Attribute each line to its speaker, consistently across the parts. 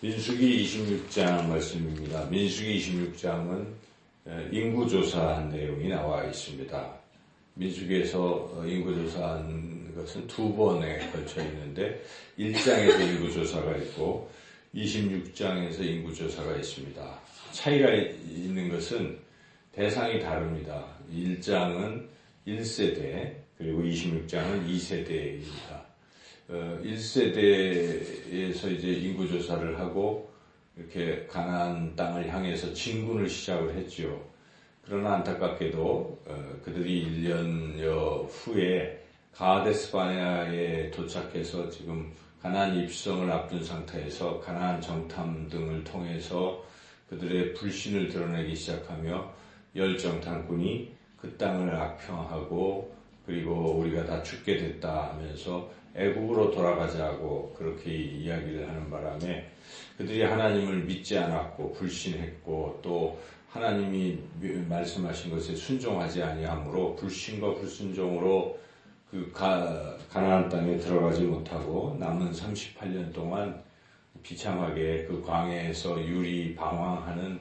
Speaker 1: 민수기 26장 말씀입니다. 민수기 26장은 인구조사한 내용이 나와 있습니다. 민수기에서 인구조사한 것은 두 번에 걸쳐 있는데 1장에서 인구조사가 있고 26장에서 인구조사가 있습니다. 차이가 있는 것은 대상이 다릅니다. 1장은 1세대 그리고 26장은 2세대입니다. 1세대에서 이제 인구조사를 하고 이렇게 가나안 땅을 향해서 진군을 시작을 했죠. 그러나 안타깝게도 그들이 1년여 후에 가데스 바네아에 도착해서 지금 가나안 입성을 앞둔 상태에서 가나안 정탐 등을 통해서 그들의 불신을 드러내기 시작하며 열정탐꾼이 그 땅을 악평하고 그리고 우리가 다 죽게 됐다 하면서 애국으로 돌아가자고 그렇게 이야기를 하는 바람에 그들이 하나님을 믿지 않았고 불신했고 또 하나님이 말씀하신 것에 순종하지 아니하므로 불신과 불순종으로 그 가나안 땅에 들어가지 못하고 남은 38년 동안 비참하게 그 광야에서 유리 방황하는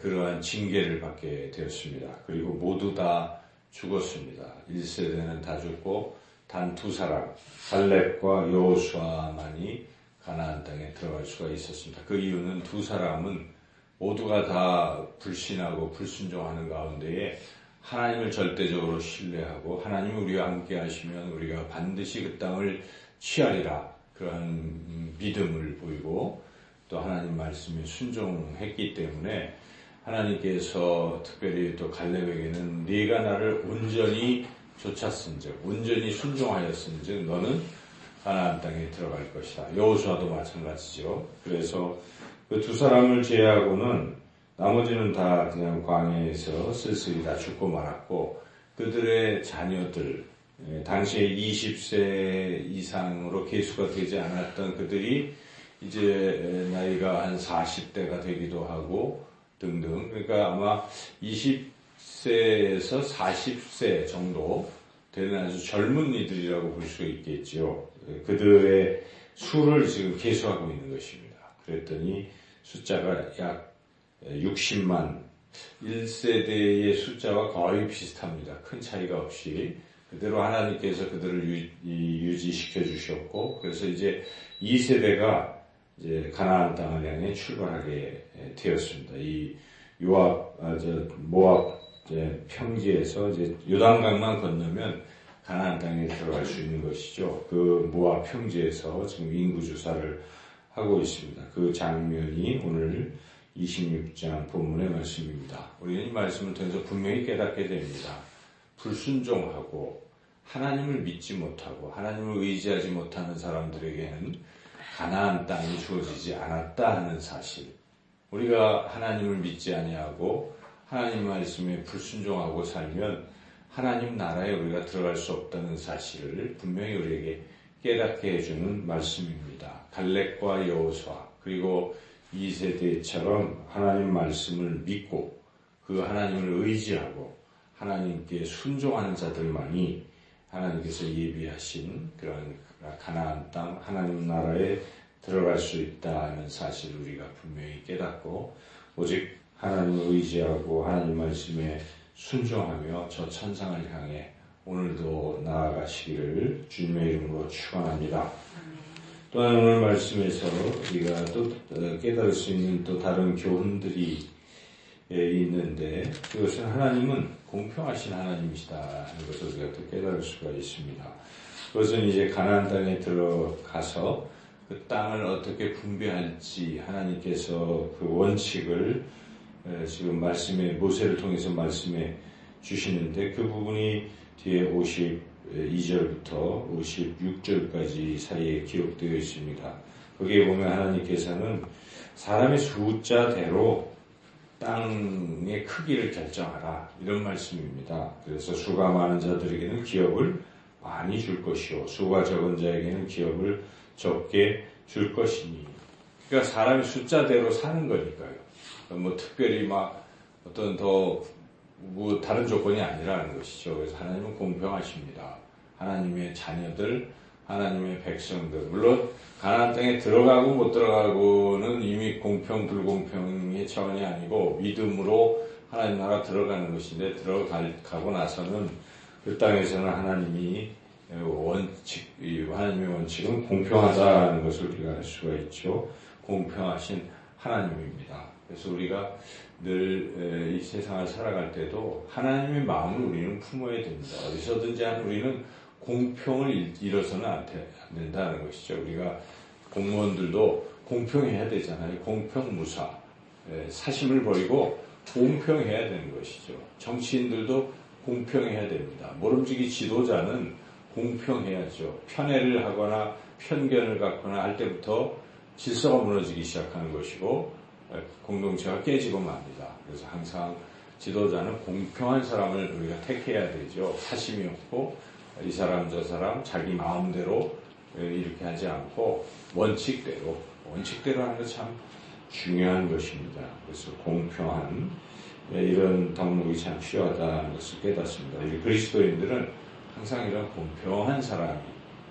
Speaker 1: 그러한 징계를 받게 되었습니다. 그리고 모두 다 죽었습니다. 1세대는 다 죽고 단 두 사람 갈렙과 여호수아만이 가나안 땅에 들어갈 수가 있었습니다. 그 이유는 두 사람은 모두가 다 불신하고 불순종하는 가운데에 하나님을 절대적으로 신뢰하고 하나님이 우리와 함께 하시면 우리가 반드시 그 땅을 취하리라 그러한 믿음을 보이고 또 하나님 말씀에 순종했기 때문에 하나님께서 특별히 또 갈렙에게는 네가 나를 온전히 쫓았은즉 온전히 순종하였은즉 너는 가나안 땅에 들어갈 것이다. 여호수아도 마찬가지죠. 그래서 그 두 사람을 제외하고는 나머지는 다 그냥 광야에서 쓸쓸히 다 죽고 말았고 그들의 자녀들 당시에 20세 이상으로 계수가 되지 않았던 그들이 이제 나이가 한 40대가 되기도 하고 등등. 그러니까 아마 20세에서 40세 정도 되는 아주 젊은이들이라고 볼 수 있겠죠. 그들의 수를 지금 계수하고 있는 것입니다. 그랬더니 숫자가 약 60만 1세대의 숫자와 거의 비슷합니다. 큰 차이가 없이 그대로 하나님께서 그들을 유지시켜 주셨고 그래서 이제 2세대가 이제 가나안 땅을 향해 출발하게 되었습니다. 이 모압 평지에서 이제 요단강만 건너면 가나안 땅에 들어갈 수 있는 것이죠. 그 모압 평지에서 지금 인구조사를 하고 있습니다. 그 장면이 오늘 26장 본문의 말씀입니다. 우리는 이 말씀을 통해서 분명히 깨닫게 됩니다. 불순종하고 하나님을 믿지 못하고 하나님을 의지하지 못하는 사람들에게는 가나안 땅이 주어지지 않았다 하는 사실. 우리가 하나님을 믿지 아니하고 하나님 말씀에 불순종하고 살면 하나님 나라에 우리가 들어갈 수 없다는 사실을 분명히 우리에게 깨닫게 해주는 말씀입니다. 갈렙과 여호수아 그리고 2세대처럼 하나님 말씀을 믿고 그 하나님을 의지하고 하나님께 순종하는 자들만이 하나님께서 예비하신 그런 가나안 땅 하나님 나라에 들어갈 수 있다는 사실을 우리가 분명히 깨닫고 오직 하나님을 의지하고 하나님 말씀에 순종하며 저 천상을 향해 오늘도 나아가시기를 주님의 이름으로 축원합니다. 또한 오늘 말씀에서 우리가 또 깨달을 수 있는 또 다른 교훈들이 있는데 그것은 하나님은 공평하신 하나님이시다 하는 것을 우리가 또 깨달을 수가 있습니다. 그것은 이제 가나안 땅에 들어가서 그 땅을 어떻게 분배할지 하나님께서 그 원칙을 지금 말씀에 모세를 통해서 말씀해 주시는데 그 부분이 뒤에 52절부터 56절까지 사이에 기록되어 있습니다. 거기에 보면 하나님께서는 사람의 숫자대로 땅의 크기를 결정하라 이런 말씀입니다. 그래서 수가 많은 자들에게는 기업을 많이 줄 것이요 수가 적은 자에게는 기업을 적게 줄 것이니 그러니까 사람의 숫자대로 사는 거니까요. 뭐 특별히 막 어떤 뭐 다른 조건이 아니라는 것이죠. 그래서 하나님은 공평하십니다. 하나님의 자녀들, 하나님의 백성들. 물론 가나안 땅에 들어가고 못 들어가고는 이미 공평 불공평의 차원이 아니고 믿음으로 하나님 나라 들어가는 것인데, 들어가고 나서는 그 땅에서는 하나님의 원칙은 공평하다는 것을 우리가 알 수가 있죠. 공평하신 하나님입니다. 그래서 우리가 늘 이 세상을 살아갈 때도 하나님의 마음을 우리는 품어야 됩니다. 어디서든지 우리는 공평을 잃어서는 안 된다는 것이죠. 우리가 공무원들도 공평해야 되잖아요. 공평무사. 사심을 버리고 공평해야 되는 것이죠. 정치인들도 공평해야 됩니다. 모름지기 지도자는 공평해야죠. 편애를 하거나 편견을 갖거나 할 때부터 질서가 무너지기 시작하는 것이고 공동체가 깨지고 맙니다. 그래서 항상 지도자는 공평한 사람을 우리가 택해야 되죠. 사심이 없고 이 사람 저 사람 자기 마음대로 이렇게 하지 않고 원칙대로 하는 것 참 중요한 것입니다. 그래서 공평한 이런 덕목이 참 필요하다는 것을 깨닫습니다. 우리 그리스도인들은 항상 이런 공평한 사람이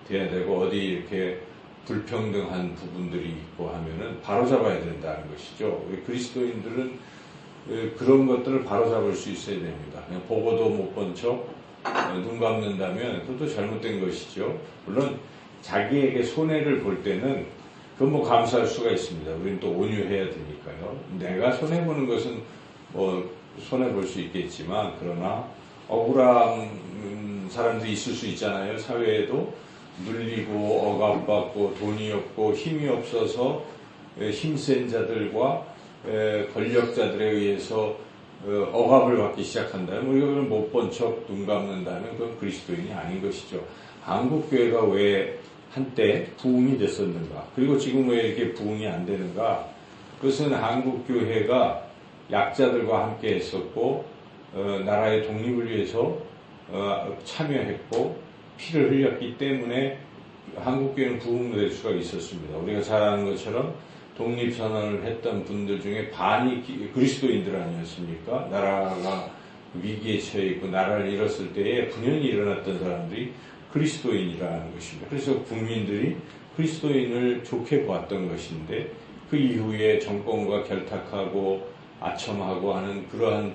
Speaker 1: 돼야 되고, 어디 이렇게 불평등한 부분들이 있고 하면은 바로잡아야 된다는 것이죠. 우리 그리스도인들은 그런 것들을 바로잡을 수 있어야 됩니다. 그냥 보고도 못 본 척 눈 감는다면 그것도 잘못된 것이죠. 물론 자기에게 손해를 볼 때는 그건 뭐 감수할 수가 있습니다. 우리는 또 온유해야 되니까요. 내가 손해보는 것은 뭐 손해볼 수 있겠지만, 그러나 억울한 사람들이 있을 수 있잖아요. 사회에도 눌리고 억압받고 돈이 없고 힘이 없어서 힘센 자들과 권력자들에 의해서 억압을 받기 시작한다면, 우리가 그걸 못 본 척 눈 감는다면 그건 그리스도인이 아닌 것이죠. 한국교회가 왜 한때 부흥이 됐었는가, 그리고 지금 왜 이렇게 부흥이 안 되는가? 그것은 한국교회가 약자들과 함께 했었고 나라의 독립을 위해서 참여했고 피를 흘렸기 때문에 한국교회는 부흥될 수가 있었습니다. 우리가 잘 아는 것처럼 독립선언을 했던 분들 중에 반이 그리스도인들 아니었습니까? 나라가 위기에 처해 있고 나라를 잃었을 때에 분연히 일어났던 사람들이 그리스도인이라는 것입니다. 그래서 국민들이 그리스도인을 좋게 보았던 것인데, 그 이후에 정권과 결탁하고 아첨하고 하는 그러한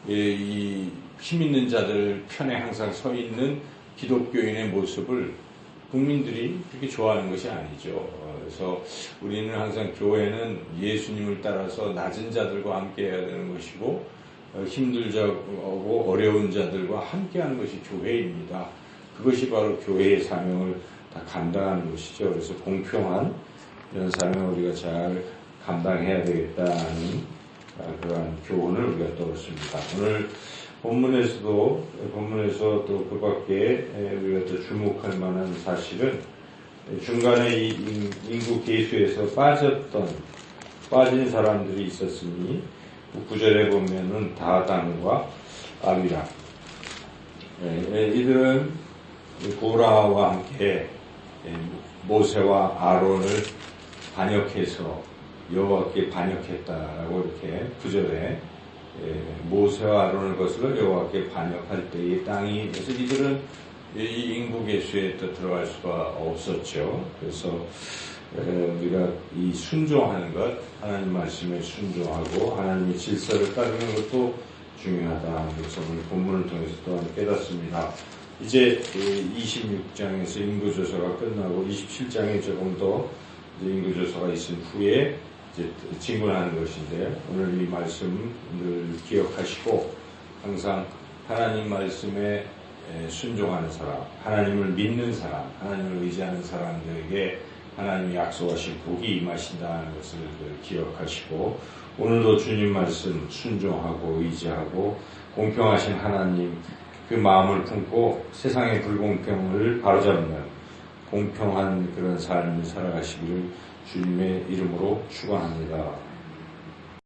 Speaker 1: 이 힘있는 자들 편에 항상 서 있는 기독교인의 모습을 국민들이 그렇게 좋아하는 것이 아니죠. 그래서 우리는 항상 교회는 예수님을 따라서 낮은 자들과 함께 해야 되는 것이고, 힘들고 어려운 자들과 함께 하는 것이 교회입니다. 그것이 바로 교회의 사명을 다 감당하는 것이죠. 그래서 공평한 이런 사명을 우리가 잘 감당해야 되겠다는 그러한 교훈을 우리가 들었습니다. 오늘 본문에서 또 그 밖에 우리가 또 주목할 만한 사실은, 중간에 이 인구 계수에서 빠진 사람들이 있었으니, 9절에 보면은 다단과 아비람. 이들은 고라와 함께 모세와 아론을 반역해서 여호와께 반역했다라고 이렇게 9절에 모세와 아론을 거슬러 여호와께 반역할 때의 땅이, 그래서 이들은 이 인구 계수에 또 들어갈 수가 없었죠. 그래서 우리가 이 순종하는 것, 하나님 말씀에 순종하고 하나님의 질서를 따르는 것도 중요하다는 것을 오늘 본문을 통해서 또한 깨닫습니다. 이제 26장에서 인구조사가 끝나고 27장에 조금 더 인구조사가 있은 후에 이제 진군하는 것인데, 오늘 이 말씀을 기억하시고 항상 하나님 말씀에 순종하는 사람, 하나님을 믿는 사람, 하나님을 의지하는 사람들에게 하나님이 약속하신 복이 임하신다는 것을 기억하시고, 오늘도 주님 말씀 순종하고 의지하고 공평하신 하나님 그 마음을 품고 세상의 불공평을 바로잡는 공평한 그런 삶을 살아가시기를 주님의 이름으로 축원합니다.